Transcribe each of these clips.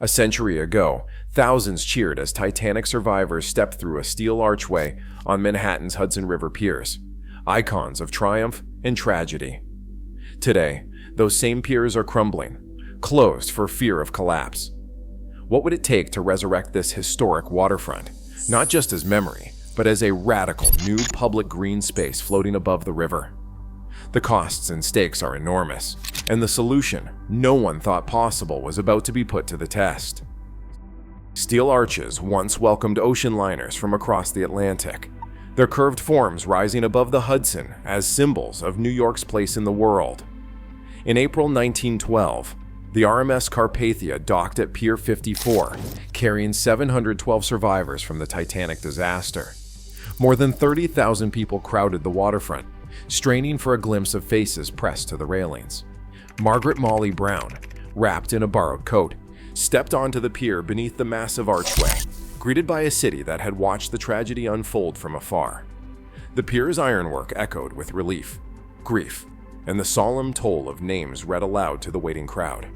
A century ago, thousands cheered as Titanic survivors stepped through a steel archway on Manhattan's Hudson River piers, icons of triumph and tragedy. Today, those same piers are crumbling, closed for fear of collapse. What would it take to resurrect this historic waterfront, not just as memory, but as a radical new public green space floating above the river? The costs and stakes are enormous, and the solution no one thought possible was about to be put to the test. Steel arches once welcomed ocean liners from across the Atlantic, their curved forms rising above the Hudson as symbols of New York's place in the world. In April 1912, the RMS Carpathia docked at Pier 54, carrying 712 survivors from the Titanic disaster. More than 30,000 people crowded the waterfront, straining for a glimpse of faces pressed to the railings. Margaret Molly Brown, wrapped in a borrowed coat, stepped onto the pier beneath the massive archway, greeted by a city that had watched the tragedy unfold from afar. The pier's ironwork echoed with relief, grief, and the solemn toll of names read aloud to the waiting crowd.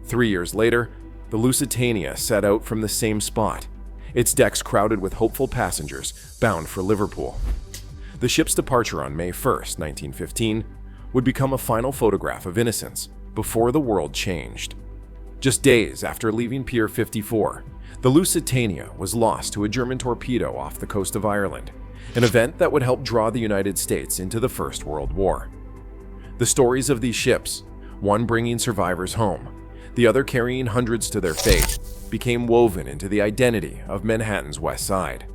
3 years later, the Lusitania set out from the same spot, its decks crowded with hopeful passengers bound for Liverpool. The ship's departure on May 1, 1915, would become a final photograph of innocence before the world changed. Just days after leaving Pier 54, the Lusitania was lost to a German torpedo off the coast of Ireland, an event that would help draw the United States into the First World War. The stories of these ships, one bringing survivors home, the other carrying hundreds to their fate, became woven into the identity of Manhattan's West Side.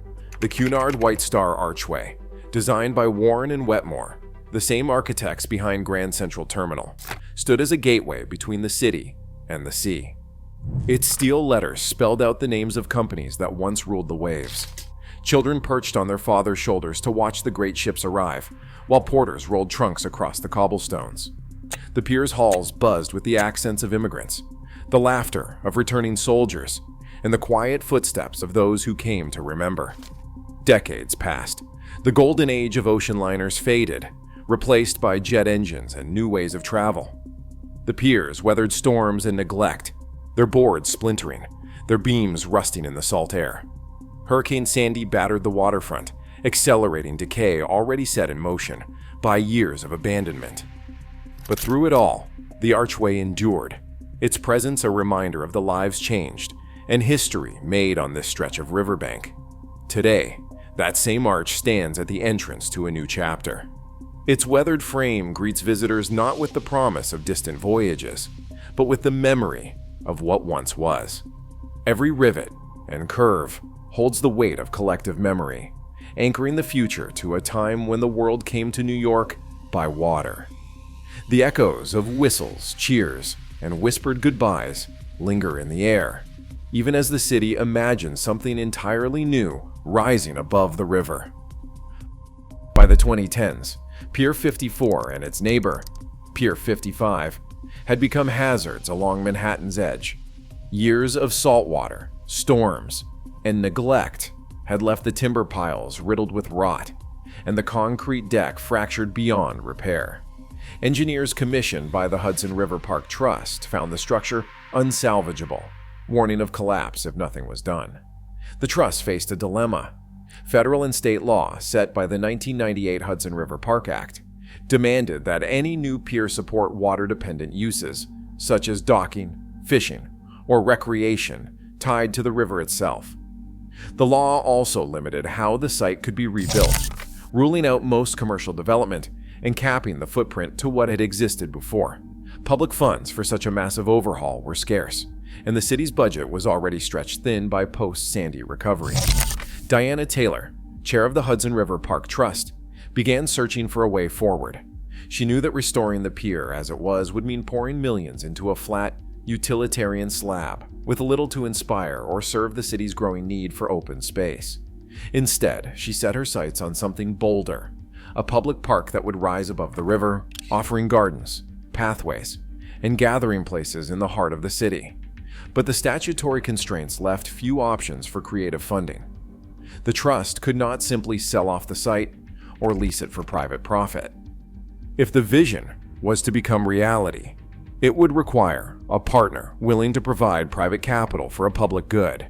The Cunard White Star Archway, designed by Warren and Wetmore, the same architects behind Grand Central Terminal, stood as a gateway between the city and the sea. Its steel letters spelled out the names of companies that once ruled the waves. Children perched on their fathers' shoulders to watch the great ships arrive, while porters rolled trunks across the cobblestones. The pier's halls buzzed with the accents of immigrants, the laughter of returning soldiers, and the quiet footsteps of those who came to remember. Decades passed. The golden age of ocean liners faded, replaced by jet engines and new ways of travel. The piers weathered storms and neglect, their boards splintering, their beams rusting in the salt air. Hurricane Sandy battered the waterfront, accelerating decay already set in motion by years of abandonment. But through it all, the archway endured, its presence a reminder of the lives changed and history made on this stretch of riverbank. Today, that same arch stands at the entrance to a new chapter. Its weathered frame greets visitors not with the promise of distant voyages, but with the memory of what once was. Every rivet and curve holds the weight of collective memory, anchoring the future to a time when the world came to New York by water. The echoes of whistles, cheers, and whispered goodbyes linger in the air, even as the city imagines something entirely new rising above the river. By the 2010s, Pier 54 and its neighbor, Pier 55, had become hazards along Manhattan's edge. Years of saltwater, storms, and neglect had left the timber piles riddled with rot, and the concrete deck fractured beyond repair. Engineers commissioned by the Hudson River Park Trust found the structure unsalvageable, warning of collapse if nothing was done. The trust faced a dilemma. Federal and state law, set by the 1998 Hudson River Park Act, demanded that any new pier support water-dependent uses, such as docking, fishing, or recreation, tied to the river itself. The law also limited how the site could be rebuilt, ruling out most commercial development and capping the footprint to what had existed before. Public funds for such a massive overhaul were scarce, and the city's budget was already stretched thin by post-Sandy recovery. Diana Taylor, chair of the Hudson River Park Trust, began searching for a way forward. She knew that restoring the pier as it was would mean pouring millions into a flat, utilitarian slab with little to inspire or serve the city's growing need for open space. Instead, she set her sights on something bolder, a public park that would rise above the river, offering gardens, pathways, and gathering places in the heart of the city. But the statutory constraints left few options for creative funding. The trust could not simply sell off the site or lease it for private profit. If the vision was to become reality, It would require a partner willing to provide private capital for a public good.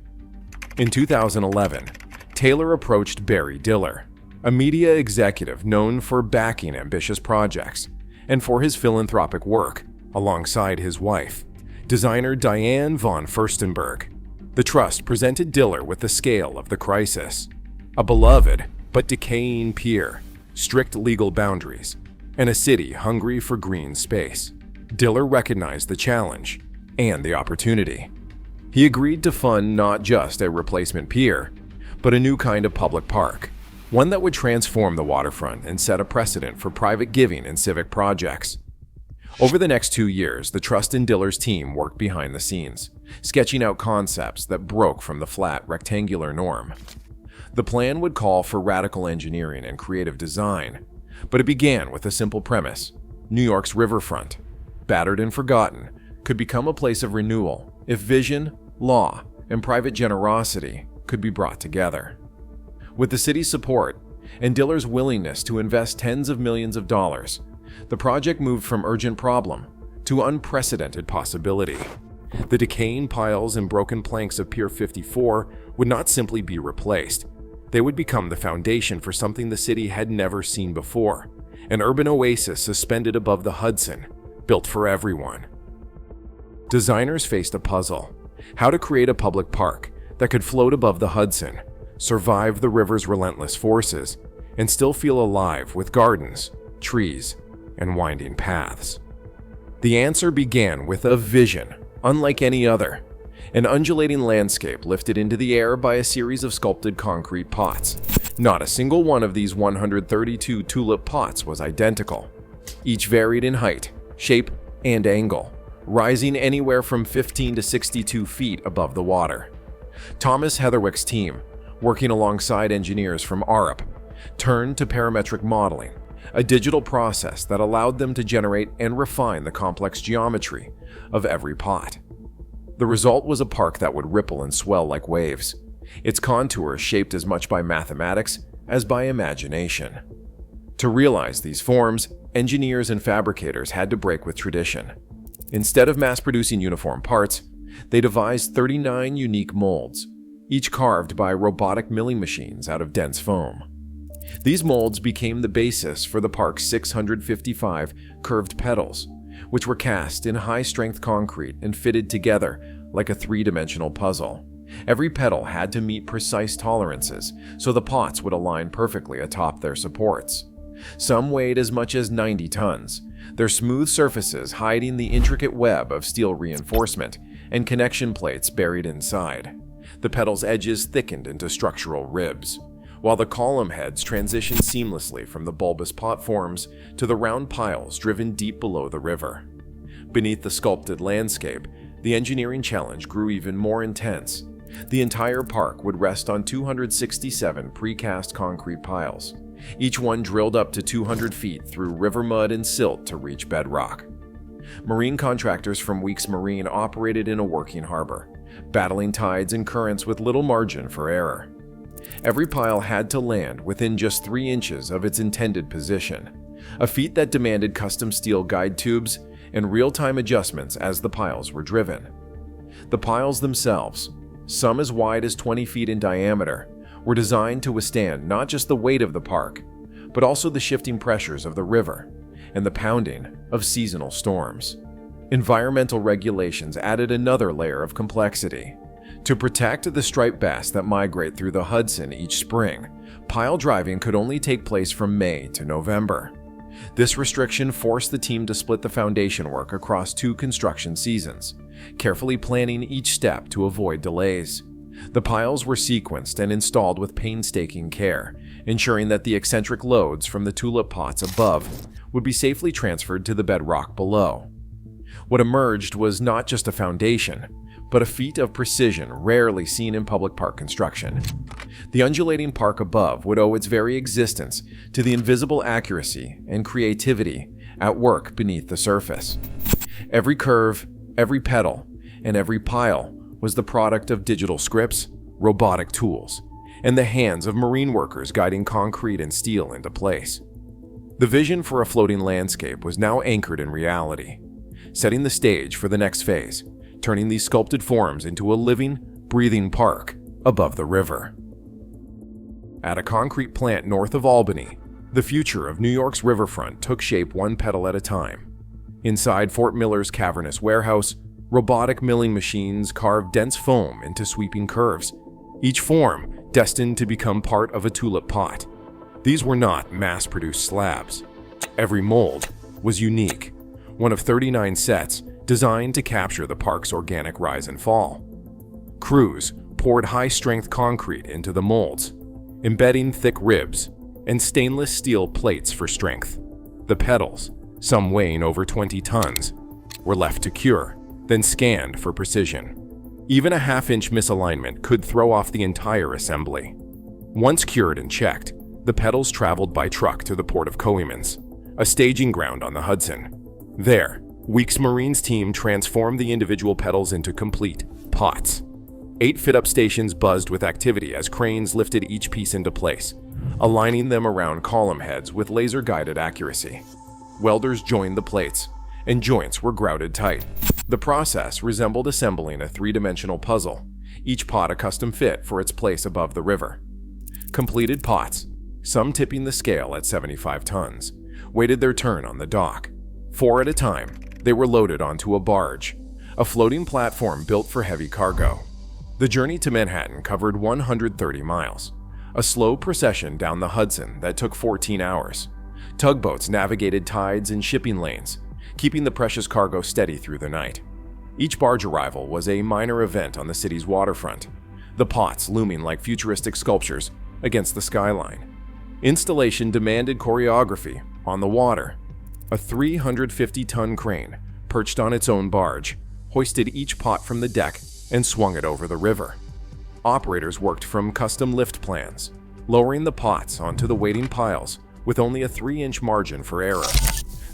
In 2011, Taylor approached Barry Diller, a media executive known for backing ambitious projects and for his philanthropic work alongside his wife, designer Diane von Furstenberg. The trust presented Diller with the scale of the crisis: a beloved but decaying pier, strict legal boundaries, and a city hungry for green space. Diller recognized the challenge and the opportunity. He agreed to fund not just a replacement pier, but a new kind of public park, one that would transform the waterfront and set a precedent for private giving in civic projects. Over the next 2 years, the Trust and Diller's team worked behind the scenes, sketching out concepts that broke from the flat, rectangular norm. The plan would call for radical engineering and creative design, but it began with a simple premise: New York's riverfront, battered and forgotten, could become a place of renewal if vision, law, and private generosity could be brought together. With the city's support and Diller's willingness to invest tens of millions of dollars, the project moved from urgent problem to unprecedented possibility. The decaying piles and broken planks of Pier 54 would not simply be replaced. They would become the foundation for something the city had never seen before: an urban oasis suspended above the Hudson, built for everyone. Designers faced a puzzle: how to create a public park that could float above the Hudson, survive the river's relentless forces, and still feel alive with gardens, trees, and winding paths. The answer began with a vision unlike any other: an undulating landscape lifted into the air by a series of sculpted concrete pots. Not a single one of these 132 tulip pots was identical. Each varied in height, shape, and angle, rising anywhere from 15 to 62 feet above the water. Thomas Heatherwick's team, working alongside engineers from Arup, turned to parametric modeling, a digital process that allowed them to generate and refine the complex geometry of every pot. The result was a park that would ripple and swell like waves, its contours shaped as much by mathematics as by imagination. To realize these forms, engineers and fabricators had to break with tradition. Instead of mass-producing uniform parts, they devised 39 unique molds, each carved by robotic milling machines out of dense foam. These molds became the basis for the park's 655 curved petals, which were cast in high-strength concrete and fitted together like a three-dimensional puzzle. Every petal had to meet precise tolerances, so the pots would align perfectly atop their supports. Some weighed as much as 90 tons, their smooth surfaces hiding the intricate web of steel reinforcement and connection plates buried inside. The petals' edges thickened into structural ribs, while the column heads transitioned seamlessly from the bulbous pot forms to the round piles driven deep below the river. Beneath the sculpted landscape, the engineering challenge grew even more intense. The entire park would rest on 267 precast concrete piles, each one drilled up to 200 feet through river mud and silt to reach bedrock. Marine contractors from Weeks Marine operated in a working harbor, battling tides and currents with little margin for error. Every pile had to land within just 3 inches of its intended position, a feat that demanded custom steel guide tubes and real-time adjustments as the piles were driven. The piles themselves, some as wide as 20 feet in diameter, were designed to withstand not just the weight of the park, but also the shifting pressures of the river and the pounding of seasonal storms. Environmental regulations added another layer of complexity. To protect the striped bass that migrate through the Hudson each spring, pile driving could only take place from May to November. This restriction forced the team to split the foundation work across 2 construction seasons, carefully planning each step to avoid delays. The piles were sequenced and installed with painstaking care, ensuring that the eccentric loads from the tulip pots above would be safely transferred to the bedrock below. What emerged was not just a foundation, but a feat of precision rarely seen in public park construction. The undulating park above would owe its very existence to the invisible accuracy and creativity at work beneath the surface. Every curve, every petal, and every pile was the product of digital scripts, robotic tools, and the hands of marine workers guiding concrete and steel into place. The vision for a floating landscape was now anchored in reality. setting the stage for the next phase, turning these sculpted forms into a living, breathing park above the river. At a concrete plant north of Albany, the future of New York's riverfront took shape one petal at a time. Inside Fort Miller's cavernous warehouse, robotic milling machines carved dense foam into sweeping curves, each form destined to become part of a tulip pot. These were not mass-produced slabs. Every mold was unique, one of 39 sets designed to capture the park's organic rise and fall. Crews poured high-strength concrete into the molds, embedding thick ribs and stainless steel plates for strength. The petals, some weighing over 20 tons, were left to cure, then scanned for precision. Even a half-inch misalignment could throw off the entire assembly. Once cured and checked, the petals traveled by truck to the port of Coemans, a staging ground on the Hudson. There, Weeks Marine's team transformed the individual petals into complete pots. 8 fit-up stations buzzed with activity as cranes lifted each piece into place, aligning them around column heads with laser-guided accuracy. Welders joined the plates, and joints were grouted tight. The process resembled assembling a 3-dimensional puzzle, each pot a custom fit for its place above the river. Completed pots, some tipping the scale at 75 tons, waited their turn on the dock. 4 at a time, they were loaded onto a barge, a floating platform built for heavy cargo. The journey to Manhattan covered 130 miles, a slow procession down the Hudson that took 14 hours. Tugboats navigated tides and shipping lanes, keeping the precious cargo steady through the night. Each barge arrival was a minor event on the city's waterfront, the pots looming like futuristic sculptures against the skyline. Installation demanded choreography on the water. A 350-ton crane, perched on its own barge, hoisted each pot from the deck and swung it over the river. Operators worked from custom lift plans, lowering the pots onto the waiting piles with only a 3-inch margin for error.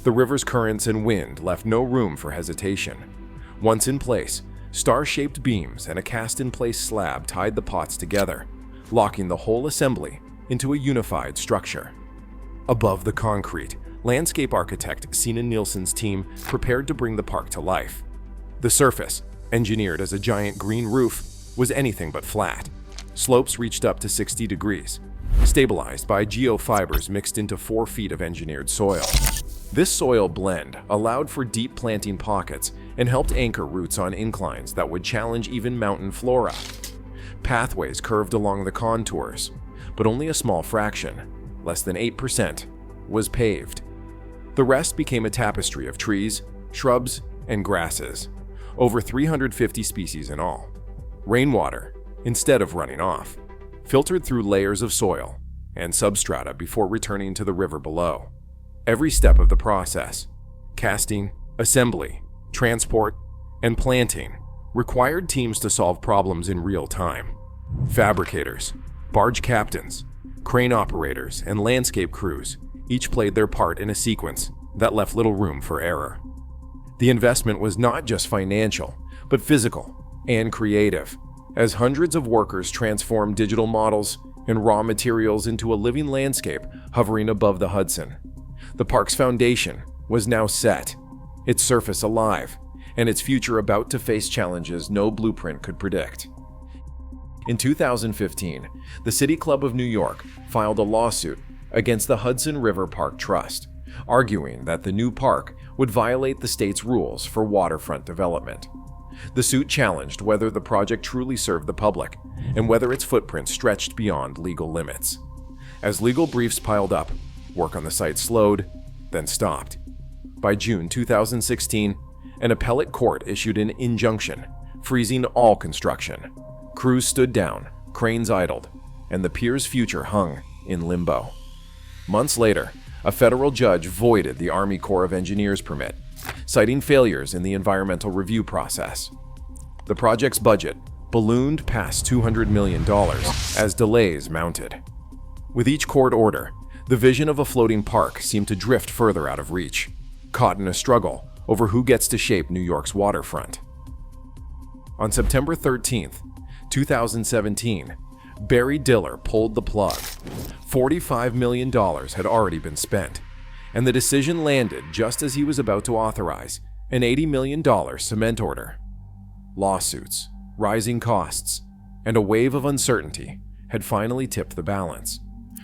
The river's currents and wind left no room for hesitation. Once in place, star-shaped beams and a cast-in-place slab tied the pots together, locking the whole assembly into a unified structure. Above the concrete, landscape architect Sina Nielsen's team prepared to bring the park to life. The surface, engineered as a giant green roof, was anything but flat. Slopes reached up to 60 degrees, stabilized by geofibers mixed into 4 feet of engineered soil. This soil blend allowed for deep planting pockets and helped anchor roots on inclines that would challenge even mountain flora. Pathways curved along the contours, but only a small fraction, less than 8%, was paved. The rest became a tapestry of trees, shrubs, and grasses, over 350 species in all. Rainwater, instead of running off, filtered through layers of soil and substrata before returning to the river below. Every step of the process, casting, assembly, transport, and planting, required teams to solve problems in real time. Fabricators, barge captains, crane operators, and landscape crews each played their part in a sequence that left little room for error. The investment was not just financial, but physical and creative, as hundreds of workers transformed digital models and raw materials into a living landscape hovering above the Hudson. The park's foundation was now set, its surface alive, and its future about to face challenges no blueprint could predict. In 2015, the City Club of New York filed a lawsuit against the Hudson River Park Trust, arguing that the new park would violate the state's rules for waterfront development. The suit challenged whether the project truly served the public and whether its footprint stretched beyond legal limits. As legal briefs piled up, work on the site slowed, then stopped. By June 2016, an appellate court issued an injunction, freezing all construction. Crews stood down, cranes idled, and the pier's future hung in limbo. Months later, a federal judge voided the Army Corps of Engineers permit, citing failures in the environmental review process. The project's budget ballooned past $200 million as delays mounted. With each court order, the vision of a floating park seemed to drift further out of reach, caught in a struggle over who gets to shape New York's waterfront. On September 13, 2017, Barry Diller pulled the plug. $45 million had already been spent, and the decision landed just as he was about to authorize an $80 million cement order. Lawsuits, rising costs, and a wave of uncertainty had finally tipped the balance.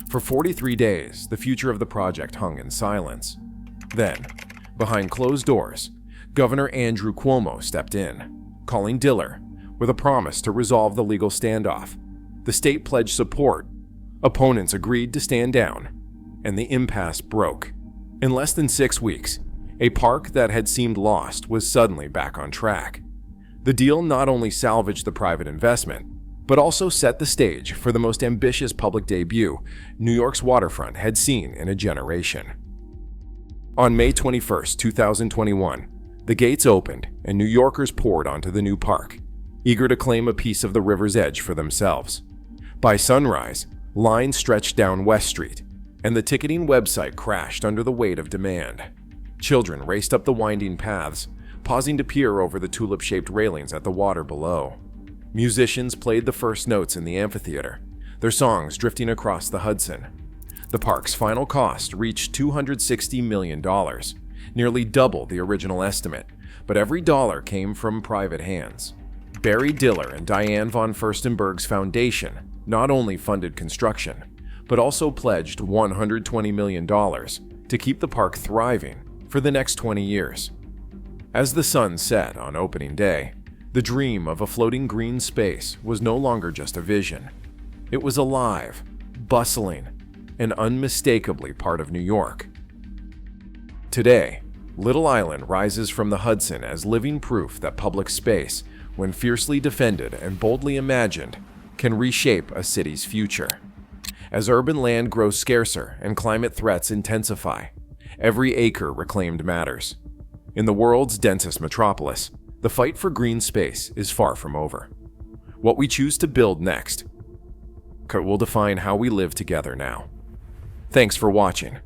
For 43 days, the future of the project hung in silence. Then, behind closed doors, Governor Andrew Cuomo stepped in, calling Diller with a promise to resolve the legal standoff. The state pledged support, opponents agreed to stand down, and the impasse broke. In less than 6 weeks, a park that had seemed lost was suddenly back on track. The deal not only salvaged the private investment, but also set the stage for the most ambitious public debut New York's waterfront had seen in a generation. On May 21, 2021, the gates opened and New Yorkers poured onto the new park, eager to claim a piece of the river's edge for themselves. By sunrise, lines stretched down West Street, and the ticketing website crashed under the weight of demand. Children raced up the winding paths, pausing to peer over the tulip-shaped railings at the water below. Musicians played the first notes in the amphitheater, their songs drifting across the Hudson. The park's final cost reached $260 million, nearly double the original estimate, but every dollar came from private hands. Barry Diller and Diane von Furstenberg's foundation not only funded construction, but also pledged $120 million to keep the park thriving for the next 20 years. As the sun set on opening day, the dream of a floating green space was no longer just a vision. It was alive, bustling, and unmistakably part of New York. Today, Little Island rises from the Hudson as living proof that public space, when fiercely defended and boldly imagined, can reshape a city's future. As urban land grows scarcer and climate threats intensify, every acre reclaimed matters. In the world's densest metropolis, the fight for green space is far from over. What we choose to build next will define how we live together now. Thanks for watching.